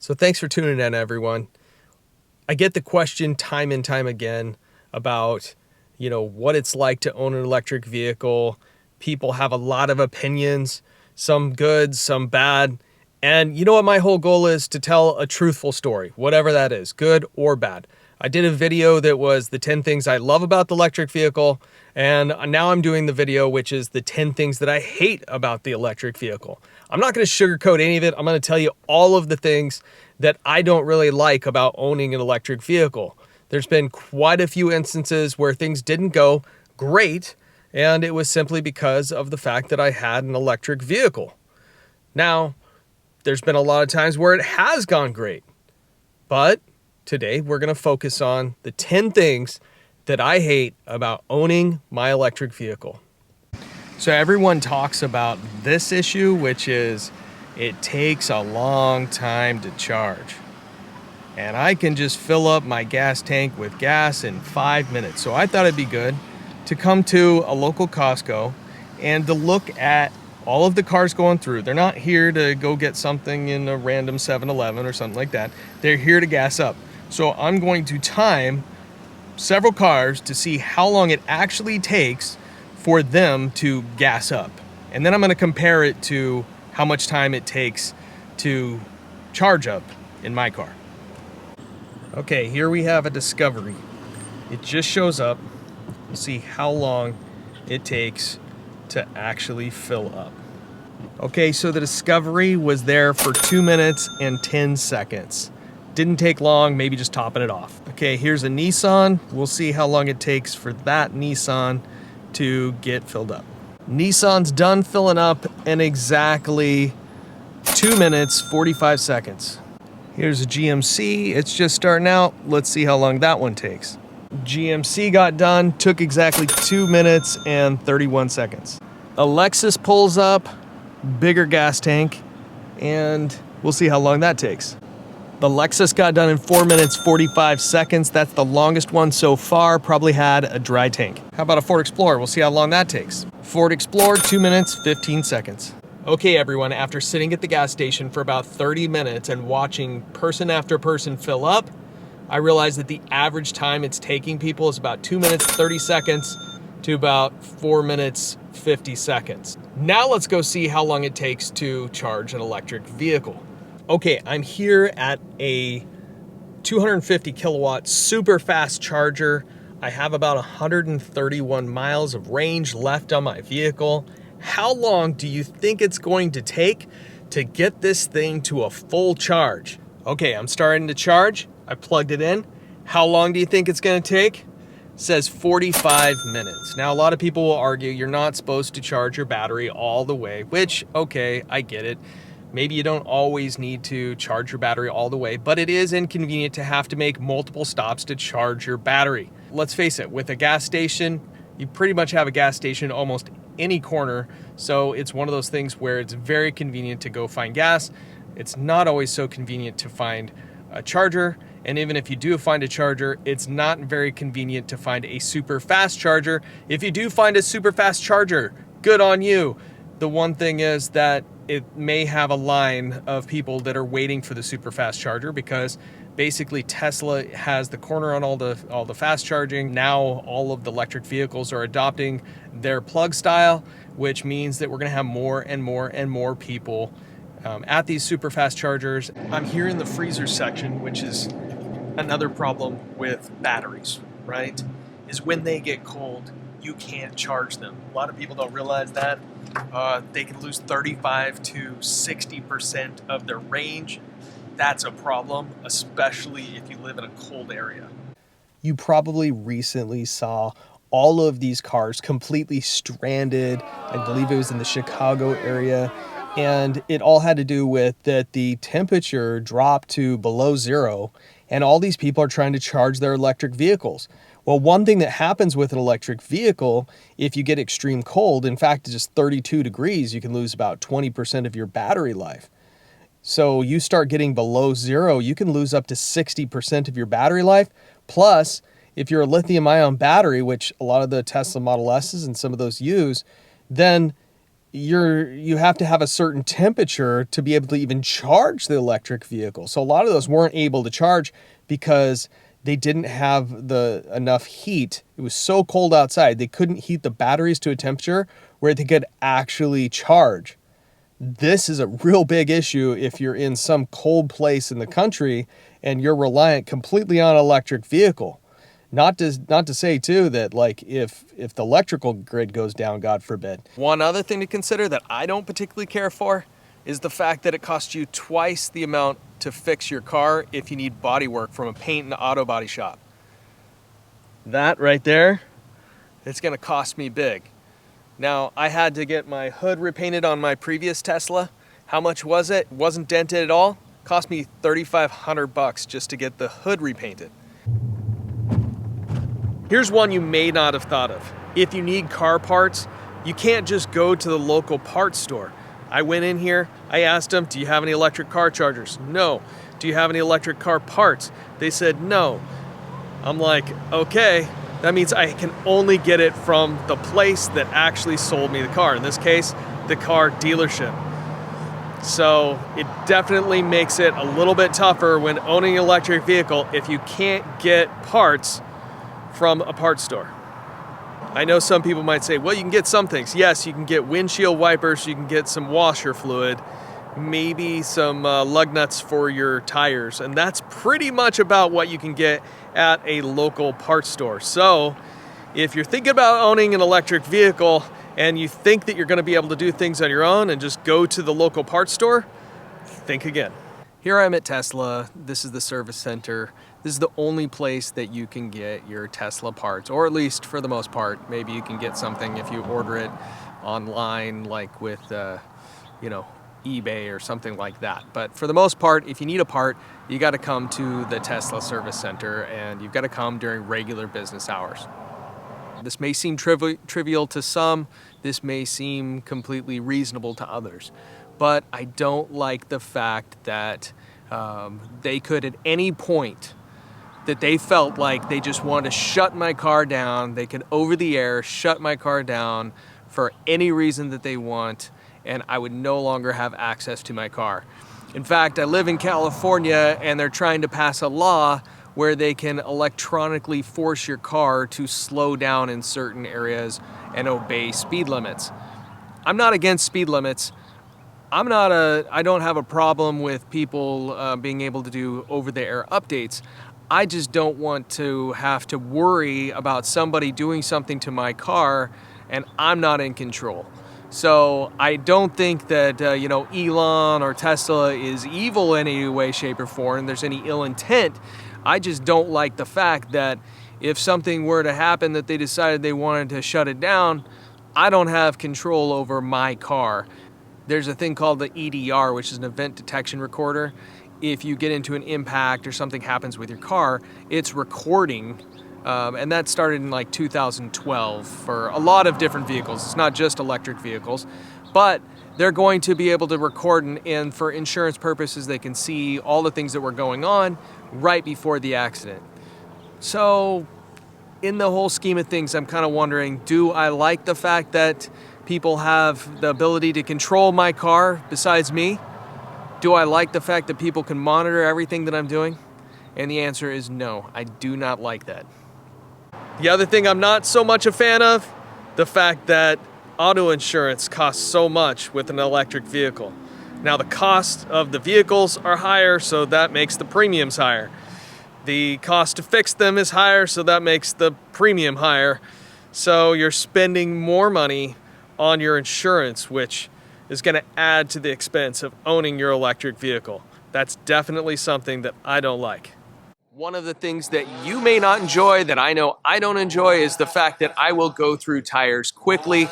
So thanks for tuning in, everyone. I get the question time and time again about, what it's like to own an electric vehicle. People have a lot of opinions, some good, some bad. And you know what my whole goal is? To tell a truthful story, whatever that is, good or bad. I did a video that was the 10 things I love about the electric vehicle, and now I'm doing the video which is the 10 things that I hate about the electric vehicle. I'm not going to sugarcoat any of it. I'm going to tell you all of the things that I don't really like about owning an electric vehicle. There's been quite a few instances where things didn't go great, and it was simply because of the fact that I had an electric vehicle. Now, there's been a lot of times where it has gone great, but today we're going to focus on the 10 things that I hate about owning my electric vehicle. So everyone talks about this issue, which is it takes a long time to charge. And I can just fill up my gas tank with gas in 5 minutes. So I thought it'd be good to come to a local Costco and to look at all of the cars going through. They're not here to go get something in a random 7-Eleven or something like that. They're here to gas up. So I'm going to time several cars to see how long it actually takes for them to gas up. And then I'm going to compare it to how much time it takes to charge up in my car. Okay, here we have a Discovery. It just shows up. We'll see how long it takes to actually fill up. Okay, so the Discovery was there for 2 minutes and 10 seconds. Didn't take long, maybe just topping it off. Okay, here's a Nissan. We'll see how long it takes for that Nissan to get filled up. Nissan's done filling up in exactly 2 minutes, 45 seconds. Here's a GMC. It's just starting out. Let's see how long that one takes. GMC got done, took exactly 2 minutes and 31 seconds. A Lexus pulls up, bigger gas tank, and we'll see how long that takes. The Lexus got done in 4 minutes, 45 seconds. That's the longest one so far, probably had a dry tank. How about a Ford Explorer? We'll see how long that takes. Ford Explorer, 2 minutes, 15 seconds. Okay, everyone, after sitting at the gas station for about 30 minutes and watching person after person fill up, I realized that the average time it's taking people is about 2 minutes, 30 seconds to about 4 minutes, 50 seconds. Now let's go see how long it takes to charge an electric vehicle. Okay, I'm here at a 250 kilowatt super fast charger. I have about 131 miles of range left on my vehicle. How long do you think it's going to take to get this thing to a full charge? Okay, I'm starting to charge. I plugged it in. How long do you think it's going to take? It says 45 minutes. Now, a lot of people will argue you're not supposed to charge your battery all the way, which, okay, I get it. Maybe you don't always need to charge your battery all the way, but it is inconvenient to have to make multiple stops to charge your battery. Let's face it, with a gas station, you pretty much have a gas station almost any corner, so it's one of those things where it's very convenient to go find gas. It's not always so convenient to find a charger, and even if you do find a charger, it's not very convenient to find a super fast charger. If you do find a super fast charger, good on you. The one thing is that it may have a line of people that are waiting for the super fast charger because basically Tesla has the corner on all the fast charging. Now all of the electric vehicles are adopting their plug style, which means that we're going to have more and more and more people at these super fast chargers. I'm here in the freezer section, which is another problem with batteries, right? Is when they get cold, you can't charge them. A lot of people don't realize that. They can lose 35 to 60% of their range. That's a problem, especially if you live in a cold area. You probably recently saw all of these cars completely stranded. I believe it was in the Chicago area. And it all had to do with that the temperature dropped to below zero, and all these people are trying to charge their electric vehicles. Well, one thing that happens with an electric vehicle, if you get extreme cold, in fact, just 32 degrees, you can lose about 20% of your battery life. So you start getting below zero, you can lose up to 60% of your battery life. Plus, if you're a lithium ion battery, which a lot of the Tesla Model S's and some of those use, then you have to have a certain temperature to be able to even charge the electric vehicle. So a lot of those weren't able to charge because they didn't have enough heat. It was so cold outside, they couldn't heat the batteries to a temperature where they could actually charge. This is a real big issue if you're in some cold place in the country and you're reliant completely on an electric vehicle. Not to say too that like if the electrical grid goes down, God forbid. One other thing to consider that I don't particularly care for is the fact that it costs you twice the amount to fix your car if you need body work from a paint and auto body shop. That right there, it's gonna cost me big. Now, I had to get my hood repainted on my previous Tesla. How much was it? It wasn't dented at all. Cost me $3,500 just to get the hood repainted. Here's one you may not have thought of. If you need car parts, you can't just go to the local parts store. I went in here, I asked them, do you have any electric car chargers? No. Do you have any electric car parts? They said no. I'm like, okay, that means I can only get it from the place that actually sold me the car. In this case, the car dealership. So it definitely makes it a little bit tougher when owning an electric vehicle if you can't get parts from a parts store. I know some people might say, well, you can get some things. Yes, you can get windshield wipers, you can get some washer fluid, maybe some lug nuts for your tires, and that's pretty much about what you can get at a local parts store. So if you're thinking about owning an electric vehicle and you think that you're going to be able to do things on your own and just go to the local parts store, think again. Here I'm at Tesla. This is the service center. This is the only place that you can get your Tesla parts, or at least for the most part. Maybe you can get something if you order it online, like with, eBay or something like that. But for the most part, if you need a part, you got to come to the Tesla service center, and you've got to come during regular business hours. This may seem trivial to some. This may seem completely reasonable to others. But I don't like the fact that they could at any point that they felt like they just wanted to shut my car down. They could over the air shut my car down for any reason that they want, and I would no longer have access to my car. In fact, I live in California, and they're trying to pass a law where they can electronically force your car to slow down in certain areas and obey speed limits. I'm not against speed limits. I don't have a problem with people being able to do over-the-air updates. I just don't want to have to worry about somebody doing something to my car and I'm not in control. So I don't think that Elon or Tesla is evil in any way, shape, or form. There's any ill intent. I just don't like the fact that if something were to happen that they decided they wanted to shut it down, I don't have control over my car. There's a thing called the EDR, which is an event detection recorder. If you get into an impact or something happens with your car, it's recording. And that started in like 2012 for a lot of different vehicles. It's not just electric vehicles, but they're going to be able to record, and for insurance purposes, they can see all the things that were going on right before the accident. So in the whole scheme of things, I'm kind of wondering, do I like the fact that people have the ability to control my car besides me? Do I like the fact that people can monitor everything that I'm doing? And the answer is no, I do not like that. The other thing I'm not so much a fan of, the fact that auto insurance costs so much with an electric vehicle. Now the cost of the vehicles are higher, so that makes the premiums higher. The cost to fix them is higher, so that makes the premium higher. So you're spending more money on your insurance, which is going to add to the expense of owning your electric vehicle. That's definitely something that I don't like. One of the things that you may not enjoy that I know I don't enjoy is the fact that I will go through tires quickly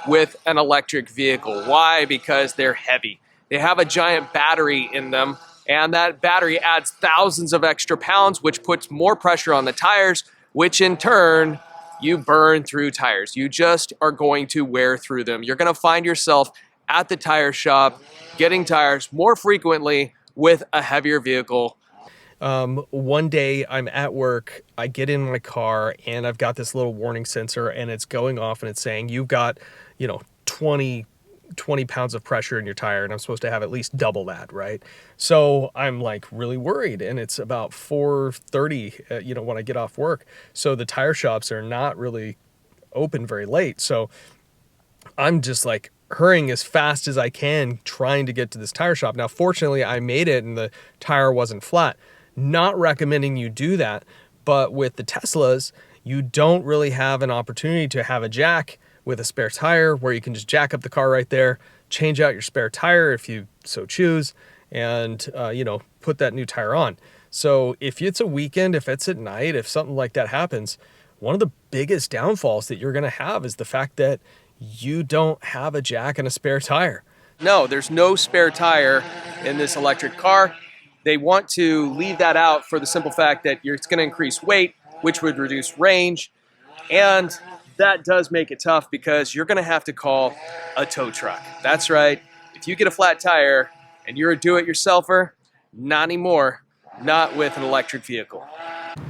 with an electric vehicle. Why? Because they're heavy. They have a giant battery in them, and that battery adds thousands of extra pounds, which puts more pressure on the tires, which in turn, you burn through tires. You just are going to wear through them. You're going to find yourself at the tire shop getting tires more frequently with a heavier vehicle. One day I'm at work, I get in my car and I've got this little warning sensor and it's going off and it's saying you've got, 20 20 pounds of pressure in your tire, and I'm supposed to have at least double that, right? So I'm like really worried, and it's about 4:30, when I get off work. So the tire shops are not really open very late. So I'm just like hurrying as fast as I can, trying to get to this tire shop. Now, fortunately, I made it and the tire wasn't flat. Not recommending you do that, but with the Teslas, you don't really have an opportunity to have a jack with a spare tire where you can just jack up the car right there, change out your spare tire if you so choose, and put that new tire on. So if it's a weekend, if it's at night, if something like that happens, one of the biggest downfalls that you're going to have is the fact that you don't have a jack and a spare tire. No, there's no spare tire in this electric car. They want to leave that out for the simple fact that it's going to increase weight, which would reduce range. And that does make it tough because you're going to have to call a tow truck. That's right. If you get a flat tire and you're a do-it-yourselfer, not anymore, not with an electric vehicle.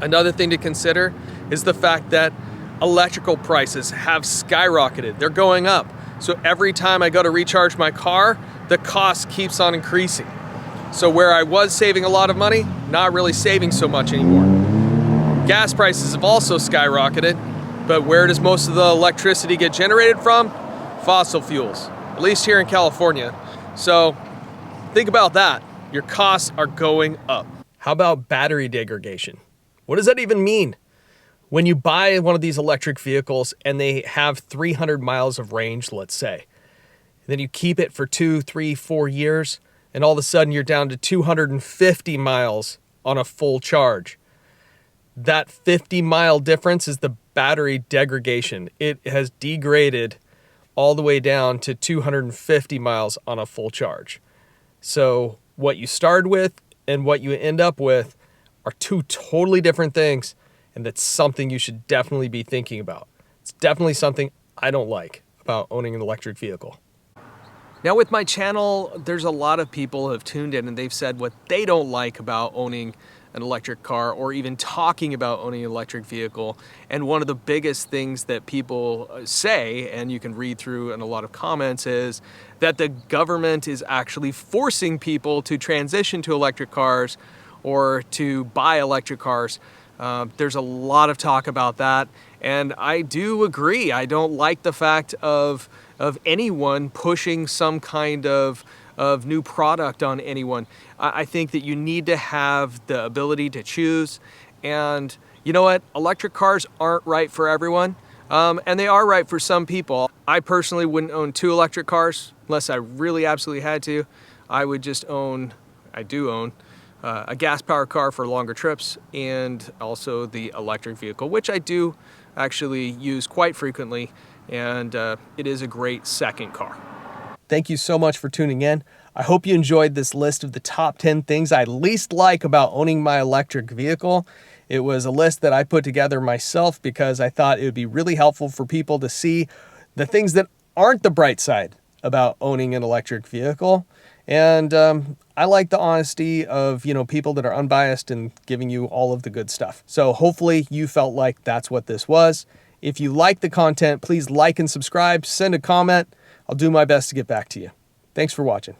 Another thing to consider is the fact that electrical prices have skyrocketed. They're going up. So every time I go to recharge my car, the cost keeps on increasing. So where I was saving a lot of money, not really saving so much anymore. Gas prices have also skyrocketed, but where does most of the electricity get generated from? Fossil fuels, at least here in California. So think about that. Your costs are going up. How about battery degradation? What does that even mean? When you buy one of these electric vehicles and they have 300 miles of range, let's say, and then you keep it for 2, 3, 4 years, and all of a sudden you're down to 250 miles on a full charge. That 50-mile difference is the battery degradation. It has degraded all the way down to 250 miles on a full charge. So what you started with and what you end up with are two totally different things, and that's something you should definitely be thinking about. It's definitely something I don't like about owning an electric vehicle. Now with my channel, there's a lot of people who have tuned in and they've said what they don't like about owning an electric car or even talking about owning an electric vehicle. And one of the biggest things that people say, and you can read through in a lot of comments, is that the government is actually forcing people to transition to electric cars or to buy electric cars. There's a lot of talk about that, and I do agree. I don't like the fact of anyone pushing some kind of new product on anyone. I think that you need to have the ability to choose, and you know what? Electric cars aren't right for everyone, and they are right for some people. I personally wouldn't own 2 electric cars unless I really absolutely had to. I would just I do own a gas-powered car for longer trips, and also the electric vehicle, which I do actually use quite frequently, and it is a great second car. Thank you so much for tuning in. I hope you enjoyed this list of the top 10 things I least like about owning my electric vehicle. It was a list that I put together myself because I thought it would be really helpful for people to see the things that aren't the bright side about owning an electric vehicle. And I like the honesty of, people that are unbiased and giving you all of the good stuff. So hopefully you felt like that's what this was. If you like the content, please like and subscribe, send a comment. I'll do my best to get back to you. Thanks for watching.